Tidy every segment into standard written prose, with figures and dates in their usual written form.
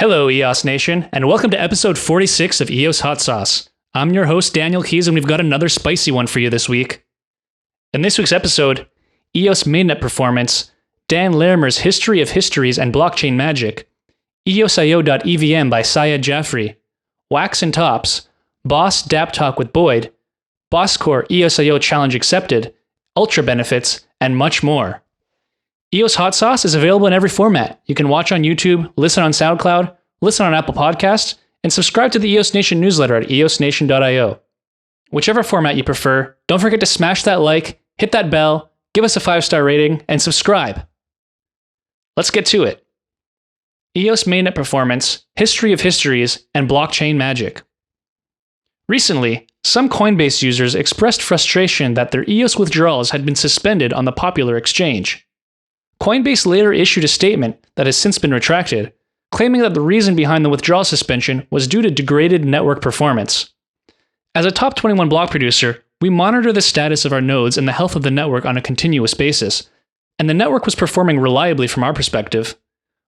Hello, EOS Nation, and welcome to episode 46 of EOS Hot Sauce. I'm your host, Daniel Keys, and we've got another spicy one for you this week. In this week's episode, EOS Mainnet performance, Dan Larimer's History of Histories and Blockchain Magic, EOSIO.EVM by Syed Jafri, Wax and Tops, Boss Dap Talk with Boyd, BOSCore EOSIO Challenge Accepted, Ultra Benefits, and much more. EOS Hot Sauce is available in every format. You can watch on YouTube, listen on SoundCloud, listen on Apple Podcasts, and subscribe to the EOS Nation newsletter at EOSNation.io. Whichever format you prefer, don't forget to smash that like, hit that bell, give us a 5-star rating, and subscribe. Let's get to it. EOS Mainnet performance, History of Histories, and Blockchain Magic. Recently, some Coinbase users expressed frustration that their EOS withdrawals had been suspended on the popular exchange. Coinbase later issued a statement that has since been retracted, claiming that the reason behind the withdrawal suspension was due to degraded network performance. As a top 21 block producer, we monitor the status of our nodes and the health of the network on a continuous basis, and the network was performing reliably from our perspective.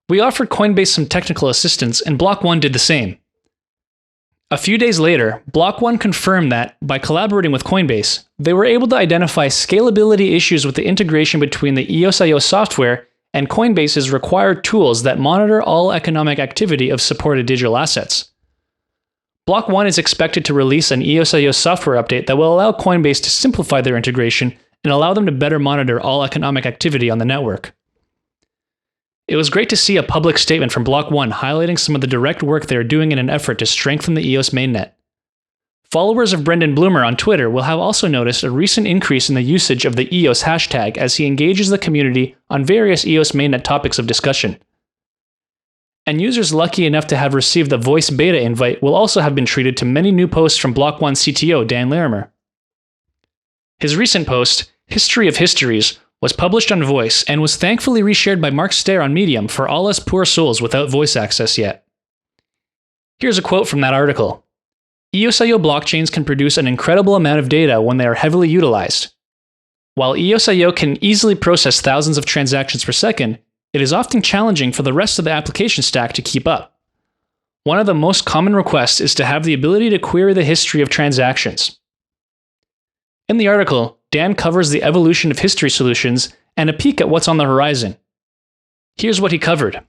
We offered Coinbase some technical assistance, and block.one did the same. A few days later, block.one confirmed that, by collaborating with Coinbase, they were able to identify scalability issues with the integration between the EOSIO software and Coinbase's required tools that monitor all economic activity of supported digital assets. Block.one is expected to release an EOSIO software update that will allow Coinbase to simplify their integration and allow them to better monitor all economic activity on the network. It was great to see a public statement from block.one highlighting some of the direct work they are doing in an effort to strengthen the EOS mainnet. Followers of Brendan Bloomer on Twitter will have also noticed a recent increase in the usage of the EOS hashtag as he engages the community on various EOS mainnet topics of discussion. And users lucky enough to have received the voice beta invite will also have been treated to many new posts from block.one CTO Dan Larimer. His recent post, History of Histories, was published on Voice and was thankfully reshared by Mark Stair on Medium for all us poor souls without voice access yet. Here's a quote from that article. EOSIO blockchains can produce an incredible amount of data when they are heavily utilized. While EOSIO can easily process thousands of transactions per second, it is often challenging for the rest of the application stack to keep up. One of the most common requests is to have the ability to query the history of transactions. In the article, Dan covers the evolution of history solutions and a peek at what's on the horizon. Here's what he covered.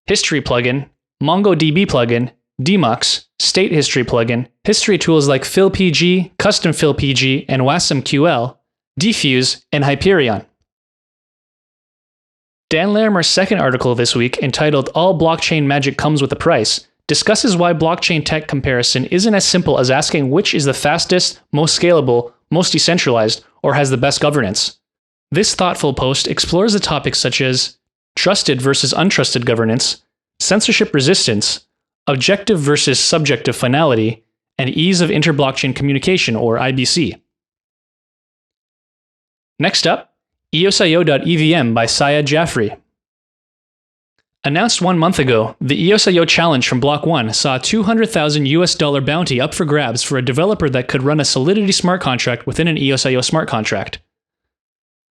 History plugin, MongoDB plugin, Demux, state history plugin, history tools like FillPG, Custom FillPG, and WASMQL, Defuse, and Hyperion. Dan Larimer's second article this week, entitled All Blockchain Magic Comes with a Price, discusses why blockchain tech comparison isn't as simple as asking which is the fastest, most scalable, most decentralized, or has the best governance. This thoughtful post explores the topics such as trusted versus untrusted governance, censorship resistance, objective versus subjective finality, and ease of inter-blockchain communication, or IBC. Next up, EOSIO.EVM by Syed Jafri. Announced 1 month ago, the EOSIO challenge from block.one saw a $200,000 bounty up for grabs for a developer that could run a Solidity smart contract within an EOSIO smart contract.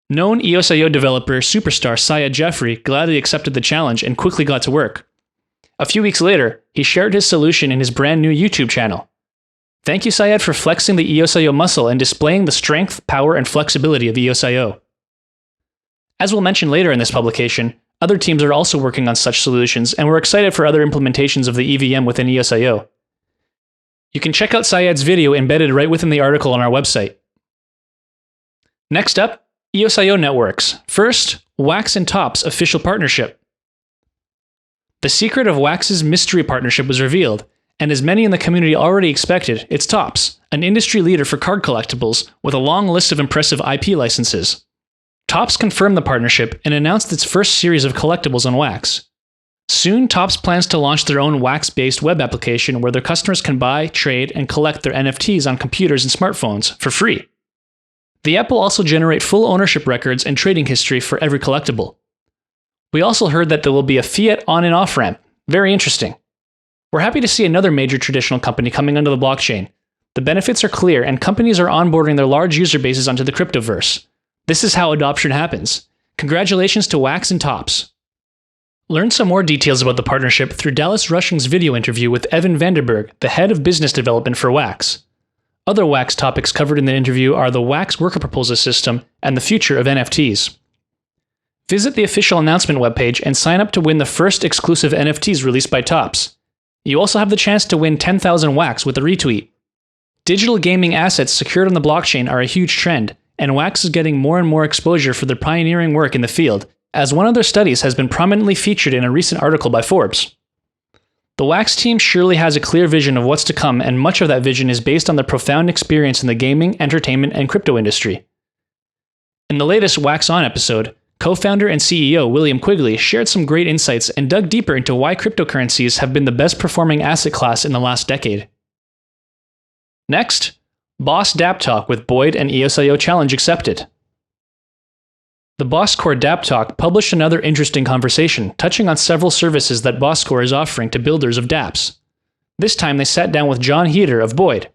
Known EOSIO developer superstar Syed Jafri gladly accepted the challenge and quickly got to work. A few weeks later, he shared his solution in his brand new YouTube channel. Thank you, Syed, for flexing the EOSIO muscle and displaying the strength, power, and flexibility of EOSIO. As we'll mention later in this publication, other teams are also working on such solutions, and we're excited for other implementations of the EVM within EOSIO. You can check out Syed's video embedded right within the article on our website. Next up, EOSIO networks. First, Wax and Tops official partnership. The secret of Wax's mystery partnership was revealed, and as many in the community already expected, it's Tops, an industry leader for card collectibles with a long list of impressive IP licenses. Tops confirmed the partnership and announced its first series of collectibles on Wax. Soon, Tops plans to launch their own Wax-based web application where their customers can buy, trade, and collect their NFTs on computers and smartphones for free. The app will also generate full ownership records and trading history for every collectible. We also heard that there will be a fiat on and off ramp. Very interesting. We're happy to see another major traditional company coming onto the blockchain. The benefits are clear, and companies are onboarding their large user bases onto the cryptoverse. This is how adoption happens. Congratulations to Wax and Tops. Learn some more details about the partnership through Dallas Rushing's video interview with Evan Vanderberg, the head of business development for Wax. Other Wax topics covered in the interview are the Wax worker proposal system and the future of NFTs. Visit the official announcement webpage and sign up to win the first exclusive NFTs released by Topps. You also have the chance to win 10,000 Wax with a retweet. Digital gaming assets secured on the blockchain are a huge trend, and Wax is getting more and more exposure for their pioneering work in the field, as one of their studies has been prominently featured in a recent article by Forbes. The Wax team surely has a clear vision of what's to come, and much of that vision is based on their profound experience in the gaming, entertainment, and crypto industry. In the latest Wax On episode, co-founder and CEO William Quigley shared some great insights and dug deeper into why cryptocurrencies have been the best performing asset class in the last decade. Next, Boss DApp Talk with Boyd and EOSIO challenge accepted. The BOSCore DApp Talk published another interesting conversation, touching on several services that BOSCore is offering to builders of dApps. This time they sat down with John Heater of Boyd.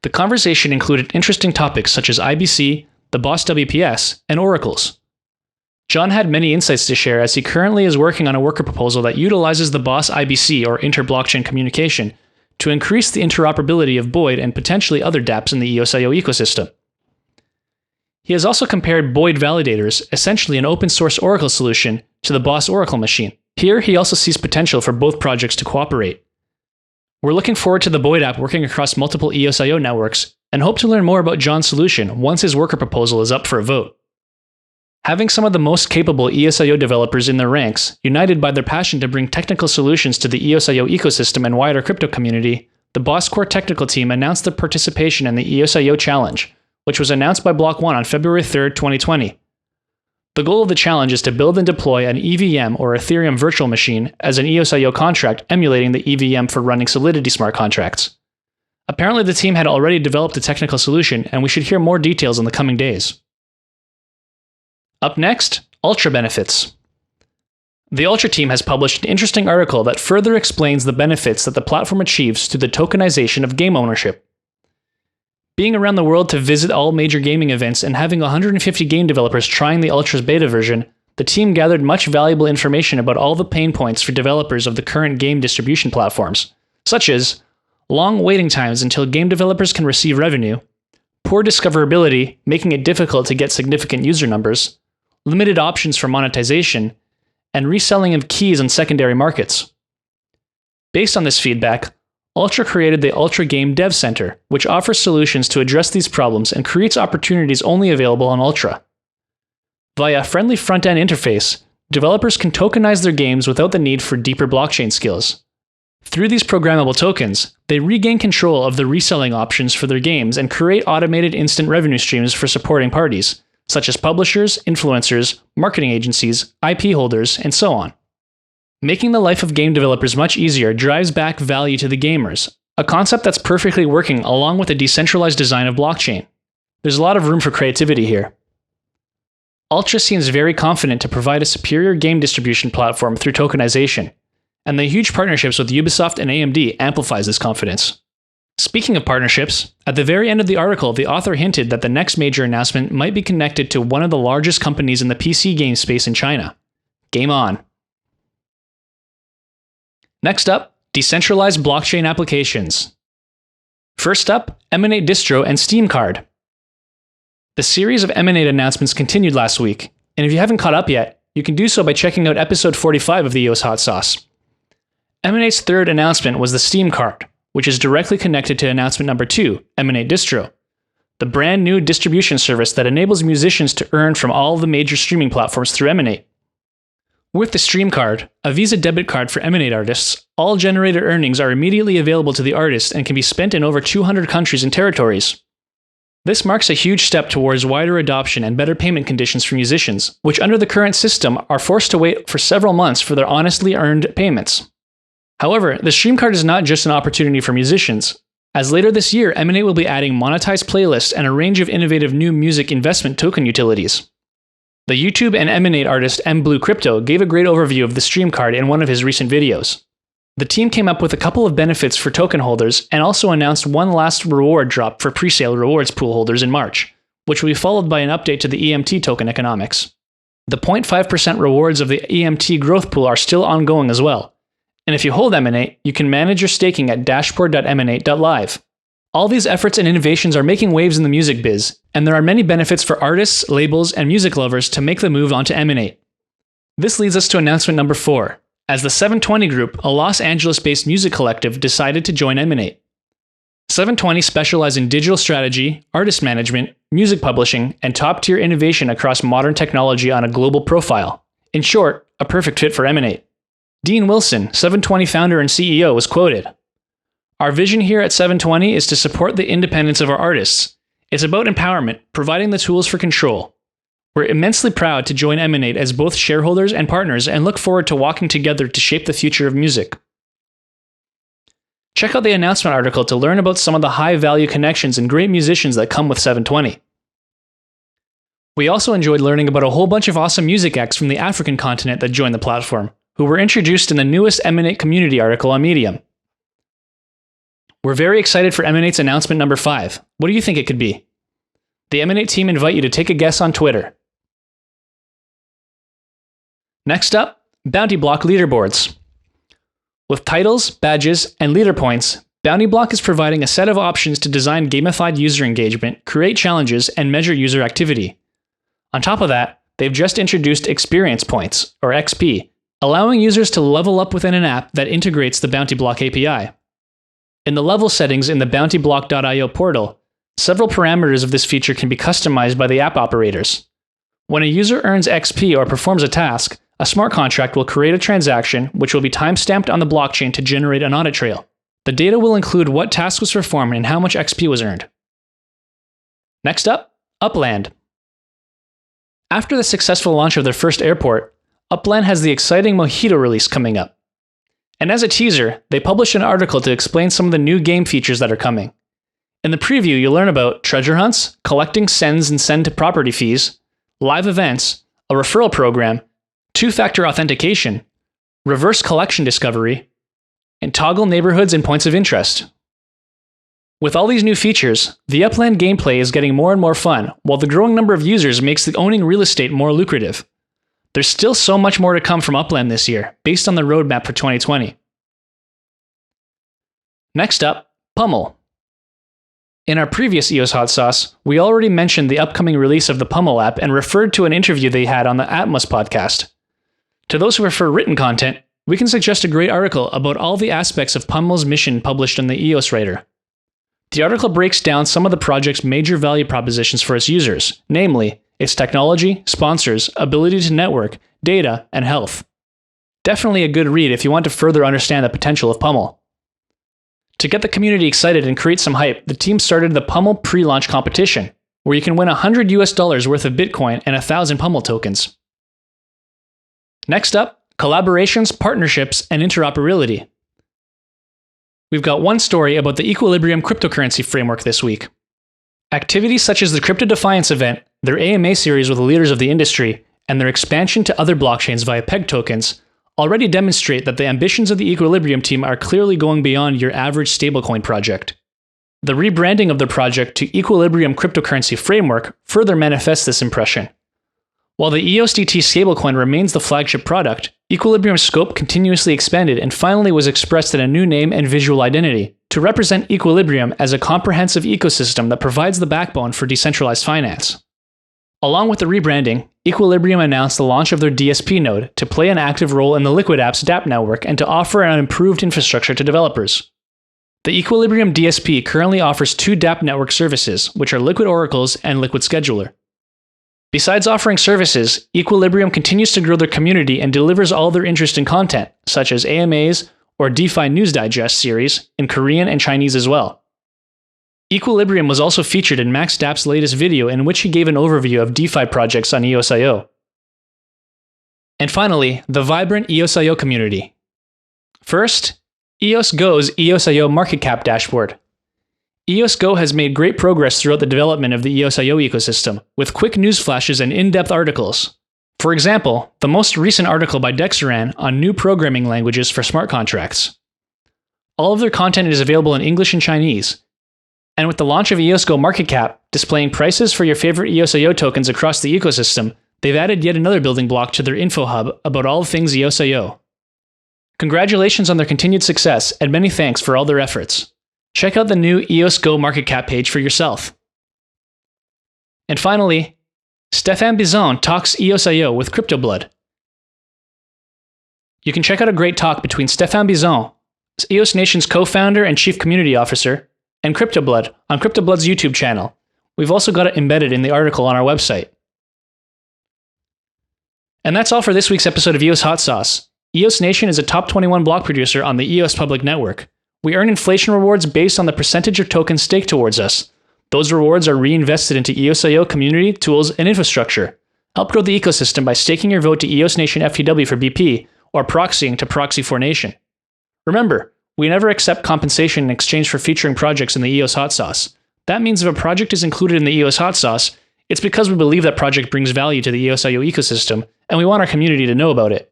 The conversation included interesting topics such as IBC, the Boss WPS, and oracles. John had many insights to share as he currently is working on a worker proposal that utilizes the Boss IBC or inter-blockchain communication to increase the interoperability of Boyd and potentially other dApps in the EOSIO ecosystem. He has also compared Boyd validators, essentially an open source Oracle solution, to the Boss Oracle machine. Here, he also sees potential for both projects to cooperate. We're looking forward to the Boyd app working across multiple EOSIO networks, and hope to learn more about John's solution once his worker proposal is up for a vote. Having some of the most capable EOSIO developers in their ranks, united by their passion to bring technical solutions to the EOSIO ecosystem and wider crypto community, the BOSCore technical team announced their participation in the EOSIO challenge, which was announced by block.one on February 3, 2020. The goal of the challenge is to build and deploy an EVM or Ethereum virtual machine as an EOSIO contract emulating the EVM for running Solidity smart contracts. Apparently the team had already developed a technical solution, and we should hear more details in the coming days. Up next, Ultra benefits. The Ultra team has published an interesting article that further explains the benefits that the platform achieves through the tokenization of game ownership. Being around the world to visit all major gaming events and having 150 game developers trying the Ultra's beta version, the team gathered much valuable information about all the pain points for developers of the current game distribution platforms, such as long waiting times until game developers can receive revenue, poor discoverability, making it difficult to get significant user numbers, limited options for monetization, and reselling of keys on secondary markets. Based on this feedback, Ultra created the Ultra Game Dev Center, which offers solutions to address these problems and creates opportunities only available on Ultra. Via a friendly front-end interface, developers can tokenize their games without the need for deeper blockchain skills. Through these programmable tokens, they regain control of the reselling options for their games and create automated instant revenue streams for supporting parties, such as publishers, influencers, marketing agencies, IP holders, and so on. Making the life of game developers much easier drives back value to the gamers, a concept that's perfectly working along with the decentralized design of blockchain. There's a lot of room for creativity here. Ultra seems very confident to provide a superior game distribution platform through tokenization, and the huge partnerships with Ubisoft and AMD amplifies this confidence. Speaking of partnerships, at the very end of the article, the author hinted that the next major announcement might be connected to one of the largest companies in the PC game space in China. Game on. Next up, decentralized blockchain applications. First up, Emanate distro and Steam card. The series of Emanate announcements continued last week, and if you haven't caught up yet, you can do so by checking out episode 45 of the EOS Hot Sauce. Emanate's third announcement was the Steam card, which is directly connected to announcement number 2, Emanate distro, the brand new distribution service that enables musicians to earn from all the major streaming platforms through Emanate. With the Stream card, a Visa debit card for Emanate artists, all generated earnings are immediately available to the artist and can be spent in over 200 countries and territories. This marks a huge step towards wider adoption and better payment conditions for musicians, which under the current system are forced to wait for several months for their honestly earned payments. However, the Stream card is not just an opportunity for musicians, as later this year Emanate will be adding monetized playlists and a range of innovative new music investment token utilities. The YouTube and Emanate artist mBlue Crypto gave a great overview of the Stream card in one of his recent videos. The team came up with a couple of benefits for token holders and also announced one last reward drop for presale rewards pool holders in March, which will be followed by an update to the EMT token economics. The 0.5% rewards of the EMT growth pool are still ongoing as well. And if you hold Emanate, you can manage your staking at dashboard.emanate.live. All these efforts and innovations are making waves in the music biz, and there are many benefits for artists, labels, and music lovers to make the move onto Emanate. This leads us to announcement number 4, as the 720 Group, a Los Angeles-based music collective, decided to join Emanate. 720 specialize in digital strategy, artist management, music publishing, and top-tier innovation across modern technology on a global profile. In short, a perfect fit for Emanate. Dean Wilson, 720 founder and CEO, was quoted, "Our vision here at 720 is to support the independence of our artists. It's about empowerment, providing the tools for control. We're immensely proud to join Emanate as both shareholders and partners and look forward to walking together to shape the future of music." Check out the announcement article to learn about some of the high-value connections and great musicians that come with 720. We also enjoyed learning about a whole bunch of awesome music acts from the African continent that joined the platform, who were introduced in the newest Emanate community article on Medium. We're very excited for Emanate's announcement number 5. What do you think it could be? The Emanate team invite you to take a guess on Twitter. Next up, Bountyblok leaderboards. With titles, badges, and leader points, Bountyblok is providing a set of options to design gamified user engagement, create challenges, and measure user activity. On top of that, they've just introduced experience points, or XP, allowing users to level up within an app that integrates the Bountyblok API. In the level settings in the Bountyblok.io portal, several parameters of this feature can be customized by the app operators. When a user earns XP or performs a task, a smart contract will create a transaction which will be timestamped on the blockchain to generate an audit trail. The data will include what task was performed and how much XP was earned. Next up, Upland. After the successful launch of their first airport, Upland has the exciting Mojito release coming up. And as a teaser, they published an article to explain some of the new game features that are coming. In the preview, you'll learn about treasure hunts, collecting sends and send to property fees, live events, a referral program, two-factor authentication, reverse collection discovery, and toggle neighborhoods and points of interest. With all these new features, the Upland gameplay is getting more and more fun, while the growing number of users makes the owning real estate more lucrative. There's still so much more to come from Upland this year, based on the roadmap for 2020. Next up, PUML. In our previous EOS Hot Sauce, we already mentioned the upcoming release of the PUML app and referred to an interview they had on the Atmos podcast. To those who prefer written content, we can suggest a great article about all the aspects of PUML's mission published in the EOS Writer. The article breaks down some of the project's major value propositions for its users, namely, its technology, sponsors, ability to network, data, and health. Definitely a good read if you want to further understand the potential of PUML. To get the community excited and create some hype, the team started the PUML pre-launch competition, where you can win $100 worth of Bitcoin and 1,000 PUML tokens. Next up, collaborations, partnerships, and interoperability. We've got one story about the Equilibrium cryptocurrency framework this week. Activities such as the Crypto Defiance event, their AMA series with the leaders of the industry, and their expansion to other blockchains via PEG tokens already demonstrate that the ambitions of the Equilibrium team are clearly going beyond your average stablecoin project. The rebranding of the project to Equilibrium Cryptocurrency Framework further manifests this impression. While the EOSDT stablecoin remains the flagship product, Equilibrium's scope continuously expanded and finally was expressed in a new name and visual identity to represent Equilibrium as a comprehensive ecosystem that provides the backbone for decentralized finance. Along with the rebranding, Equilibrium announced the launch of their DSP node to play an active role in the Liquid Apps dApp network and to offer an improved infrastructure to developers. The Equilibrium DSP currently offers 2 dApp network services, which are Liquid Oracles and Liquid Scheduler. Besides offering services, Equilibrium continues to grow their community and delivers all their interesting content, such as AMAs or DeFi News Digest series, in Korean and Chinese as well. Equilibrium was also featured in Max Dapp's latest video in which he gave an overview of DeFi projects on EOSIO. And finally, the vibrant EOSIO community. First, EOS Go's EOSIO market cap dashboard. EOS Go has made great progress throughout the development of the EOSIO ecosystem, with quick news flashes and in-depth articles. For example, the most recent article by Dexaran on new programming languages for smart contracts. All of their content is available in English and Chinese. And with the launch of EOS Go Market Cap, displaying prices for your favorite EOSIO tokens across the ecosystem, they've added yet another building block to their info hub about all things EOSIO. Congratulations on their continued success, and many thanks for all their efforts. Check out the new EOS Go market cap page for yourself. And finally, Stéphane Bisson talks EOSIO with CryptoBlood. You can check out a great talk between Stéphane Bisson, EOS Nation's co-founder and chief community officer, and CryptoBlood on CryptoBlood's YouTube channel. We've also got it embedded in the article on our website. And that's all for this week's episode of EOS Hot Sauce. EOS Nation is a top 21 block producer on the EOS public network. We earn inflation rewards based on the percentage of tokens staked towards us. Those rewards are reinvested into EOSIO community, tools, and infrastructure. Help grow the ecosystem by staking your vote to EOS Nation FTW for BP or proxying to Proxy4Nation. Remember, we never accept compensation in exchange for featuring projects in the EOS Hot Sauce. That means if a project is included in the EOS Hot Sauce, it's because we believe that project brings value to the EOSIO ecosystem, and we want our community to know about it.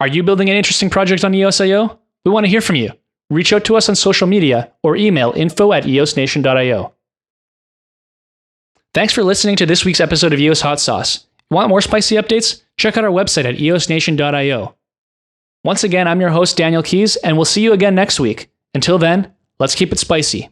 Are you building an interesting project on EOSIO? We want to hear from you. Reach out to us on social media or email info@eosnation.io. Thanks for listening to this week's episode of EOS Hot Sauce. Want more spicy updates? Check out our website at eosnation.io. Once again, I'm your host, Daniel Keys, and we'll see you again next week. Until then, let's keep it spicy.